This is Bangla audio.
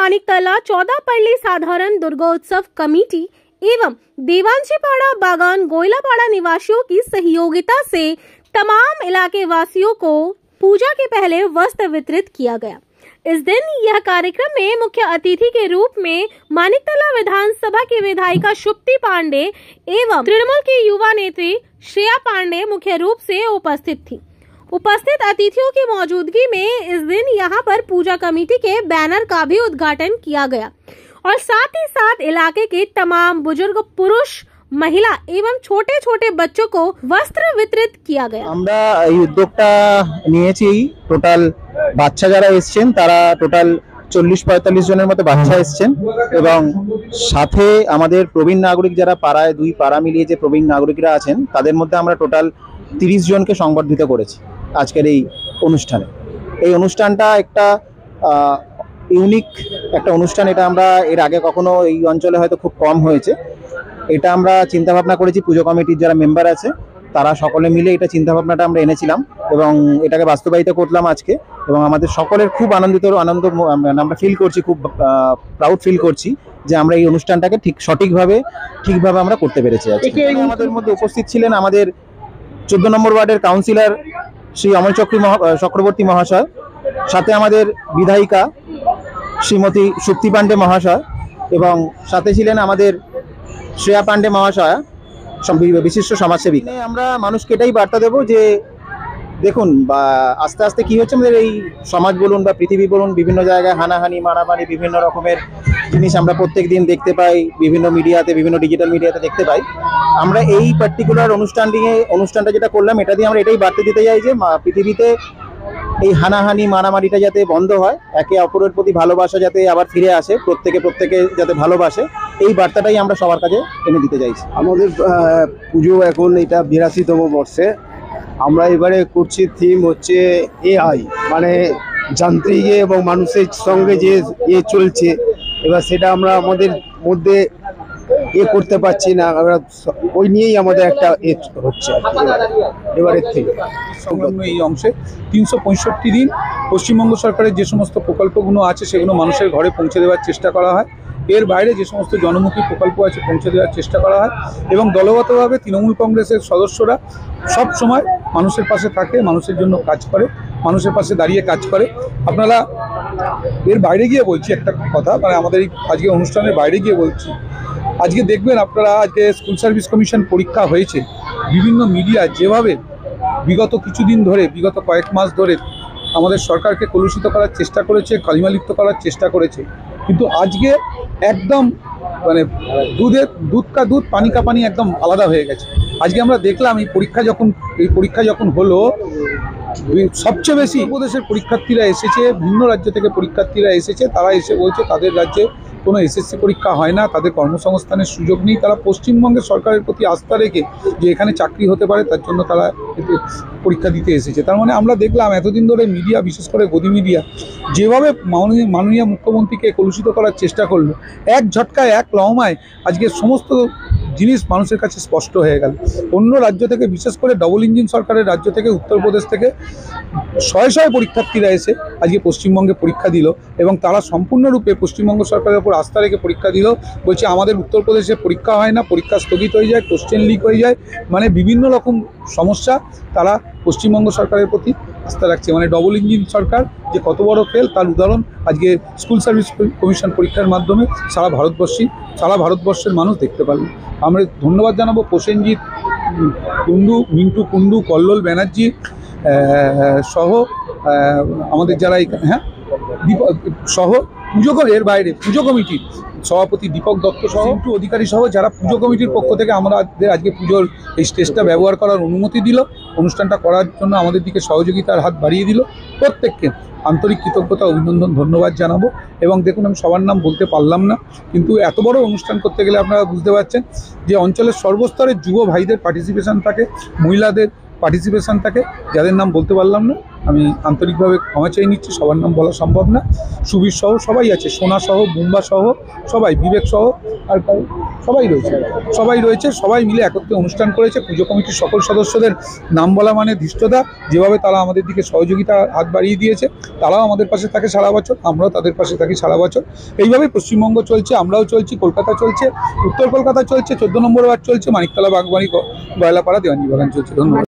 मानिकतला 14 पल्ली साधारण दुर्गोत्सव कमेटी एवं देवांशीपाड़ा बागान गोयलापाड़ा निवासियों की सहयोगिता से तमाम इलाके वासियों को पूजा के पहले वस्त्र वितरित किया गया। इस दिन यह कार्यक्रम में मुख्य अतिथि के रूप में मानिकतला विधानसभा की विधायिका शुप्ति पांडे एवं तृणमूल की युवा नेत्री श्रेया पांडे मुख्य रूप से उपस्थित थी। उपस्थित अतिथियों की मौजूदगी में इस दिन यहां पर पूजा कमेटी के बैनर का भी उद्घाटन किया गया और साथ ही साथ इलाके के तमाम बुजुर्ग, पुरुष, महिला एवं छोटे छोटे बच्चों को वस्त्र वितरित किया गया। আমরা এই উদ্যোগটা নিয়েছি। টোটাল বাচ্চা যারা এসেছেন তারা টোটাল 40-45 জনের মতো বাচ্চা এসেছেন এবং সাথে আমাদের প্রবীণ নাগরিক যারা পাড়ায় দুই পাড়া মিলিয়ে যে প্রবীণ নাগরিকরা আছেন তাদের মধ্যে আমরা টোটাল 30 জনকে সংবর্ধিত করেছি আজকের এই অনুষ্ঠানে। এই অনুষ্ঠানটা একটা ইউনিক একটা অনুষ্ঠান। এটা আমরা এর আগে কখনো এই অঞ্চলে হয়তো খুব কম হয়েছে। এটা আমরা চিন্তা ভাবনা করেছি, পুজো কমিটির যারা মেম্বার আছে তারা সকলে মিলে এটা চিন্তা ভাবনাটা আমরা এনেছিলাম এবং এটাকে বাস্তবায়িত করলাম আজকে। এবং আমাদের সকলের খুব আনন্দ আমরা ফিল করছি, খুব প্রাউড ফিল করছি যে আমরা এই অনুষ্ঠানটাকে ঠিকভাবে আমরা করতে পেরেছি। আজকে আমাদের মধ্যে উপস্থিত ছিলেন আমাদের 14 নম্বর ওয়ার্ডের কাউন্সিলর শ্রী অমল চক্রবর্তী মহাশয়, সাথে আমাদের বিধায়িকা শ্রীমতী শুপ্তি পান্ডে মহাশয় এবং সাথে ছিলেন আমাদের শ্রেয়া পান্ডে মহাশয়া, বিশিষ্ট সমাজসেবী। আমরা মানুষকে এটাই বার্তা দেবো যে দেখুন আস্তে আস্তে কি হচ্ছে, আমাদের এই সমাজ বলুন বা পৃথিবী বলুন, বিভিন্ন জায়গায় হানাহানি মারামারি বিভিন্ন রকমের জিনিস আমরা প্রত্যেক দিন দেখতে পাই, বিভিন্ন মিডিয়াতে, বিভিন্ন ডিজিটাল মিডিয়াতে দেখতে পাই। আমরা এই পার্টিকুলার অনুষ্ঠানটা যেটা করলাম এটা দিয়ে আমরা এটাই বার্তা দিতে চাই যে পৃথিবীতে এই হানাহানি মারামারিটা যাতে বন্ধ হয়, একে অপরের প্রতি ভালোবাসা যাতে আবার ফিরে আসে, প্রত্যেকে যাতে ভালোবাসে, এই বার্তাটাই আমরা সবার কাছে এনে দিতে চাইছি। আমাদের পুজো এখন এটা 82তম বর্ষে। আমরা এবারে করছি থিম হচ্ছে এআই, মানে যান্ত্রিক এবং মানুষের সঙ্গে যে চলছে, এবার সেটা আমরা আমাদের মধ্যে করতে পারছি না, ওই নিয়েই আমাদের একটা হচ্ছে এবারের থেকে। সংলগ্ন এই অংশে 365 দিন পশ্চিমবঙ্গ সরকারের যে সমস্ত প্রকল্পগুলো আছে সেগুলো মানুষের ঘরে পৌঁছে দেওয়ার চেষ্টা করা হয়। এর বাইরে যে সমস্ত জনমুখী প্রকল্প আছে পৌঁছে দেওয়ার চেষ্টা করা হয় এবং দলগতভাবে তৃণমূল কংগ্রেসের সদস্যরা সব সময় মানুষের পাশে থাকে, মানুষের জন্য কাজ করে, মানুষের পাশে দাঁড়িয়ে কাজ করে। আপনারা এর বাইরে গিয়ে বলছি একটা কথা, মানে আমাদের এই আজকে অনুষ্ঠানের বাইরে গিয়ে বলছি, আজকে দেখবেন আপনারা আজকে স্কুল সার্ভিস কমিশন পরীক্ষা হয়েছে, বিভিন্ন মিডিয়া যেভাবে বিগত কিছুদিন ধরে, বিগত কয়েক মাস ধরে আমাদের সরকারকে কলুষিত করার চেষ্টা করেছে, কালিমালিপ্ত করার চেষ্টা করেছে, কিন্তু আজকে একদম মানে দুধ কা দুধ পানি কা পানি একদম আলাদা হয়ে গেছে। আজকে আমরা দেখলাম এই পরীক্ষা যখন হলো, সবচেয়ে বেশি উপদেশের পরীক্ষার্থীরা এসেছে, ভিন্ন রাজ্য থেকে পরীক্ষার্থীরা এসেছে। তারা এসে বলছে তাদের রাজ্যে কোনো এসএসসি পরীক্ষা হয় না, তাদের কর্মসংস্থানের সুযোগ নেই। তারা পশ্চিমবঙ্গের সরকারের প্রতি আস্থা রেখে যে এখানে চাকরি হতে পারে তার জন্য তারা পরীক্ষা দিতে এসেছে। তার মানে আমরা দেখলাম এতদিন ধরে মিডিয়া, বিশেষ করে গদি মিডিয়া, যেভাবে মাননীয় মুখ্যমন্ত্রীকে কলুষিত করার চেষ্টা করলো, এক ঝটকায় এক লহমায় আজকে সমস্ত জিনিস মানুষের কাছে স্পষ্ট হয়ে গেল। অন্য রাজ্য থেকে, বিশেষ করে ডবল ইঞ্জিন সরকারের রাজ্য থেকে, উত্তরপ্রদেশ থেকে শয়ে পরীক্ষার্থীরা এসে আজকে পশ্চিমবঙ্গে পরীক্ষা দিল এবং তারা সম্পূর্ণরূপে পশ্চিমবঙ্গ সরকারের উপর আস্থা রেখে পরীক্ষা দিল। বলছে আমাদের উত্তরপ্রদেশে পরীক্ষা হয় না, পরীক্ষা স্থগিত হয়ে যায়, কোশ্চেন লিক হয়ে যায়, মানে বিভিন্ন রকম সমস্যা। তারা পশ্চিমবঙ্গ সরকারের প্রতি আস্থা রাখছে, মানে ডবল ইঞ্জিন সরকার যে কত বড় ফেল তার উদাহরণ আজকে স্কুল সার্ভিস কমিশন পরীক্ষার মাধ্যমে সারা ভারতবর্ষের মানুষ দেখতে পারল। আমরা ধন্যবাদ জানাবো প্রসেনজিৎ কুন্ডু, মিন্টু কুন্ডু, কল্লোল ব্যানার্জি সহ আমাদের যারা সহ এর বাইরে পুজো কমিটির সভাপতি দীপক দত্ত সহ একটু অধিকারী সহ যারা পুজো কমিটির পক্ষ থেকে আমাদের আজকে পুজোর এই স্টেজটা ব্যবহার করার অনুমতি দিল, অনুষ্ঠানটা করার জন্য আমাদের দিকে সহযোগিতার হাত বাড়িয়ে দিল। প্রত্যেককে আন্তরিক কৃতজ্ঞতা, অভিনন্দন, ধন্যবাদ জানাবো। এবং দেখুন, আমি সবার নাম বলতে পারলাম না, কিন্তু এত বড় অনুষ্ঠান করতে গেলে আপনারা বুঝতে পারছেন যে অঞ্চলের সর্বস্তরের যুব ভাইদের পার্টিসিপেশন থাকে, মহিলাদের পার্টিসিপেশন থাকে, যাদের নাম বলতে পারলাম না আমি আন্তরিকভাবে ক্ষমা চেয়ে নিচ্ছি, সবার নাম বলা সম্ভব না। সুবীর সহ সবাই আছে, সোনা সহ, বুম্বা সহ সবাই, বিবেক সহ আর সবাই রয়েছে, সবাই মিলে একত্রে অনুষ্ঠান করেছে। পুজো কমিটির সকল সদস্যদের নাম বলা মানে ধৃষ্টতা, যেভাবে তারা আমাদের দিকে সহযোগিতা হাত বাড়িয়ে দিয়েছে, তারাও আমাদের পাশে থাকে সারা বছর, আমরাও তাদের পাশে থাকি সারা বছর। এইভাবেই পশ্চিমবঙ্গ চলছে, আমরাও চলছি, কলকাতা চলছে, উত্তর কলকাতা চলছে, 14 নম্বর ওয়ার্ড চলছে, মানিকতলা, বাগবাড়ি, গয়লাপাড়া, দেওয়ানজি বাগান চলছে। ধন্যবাদ।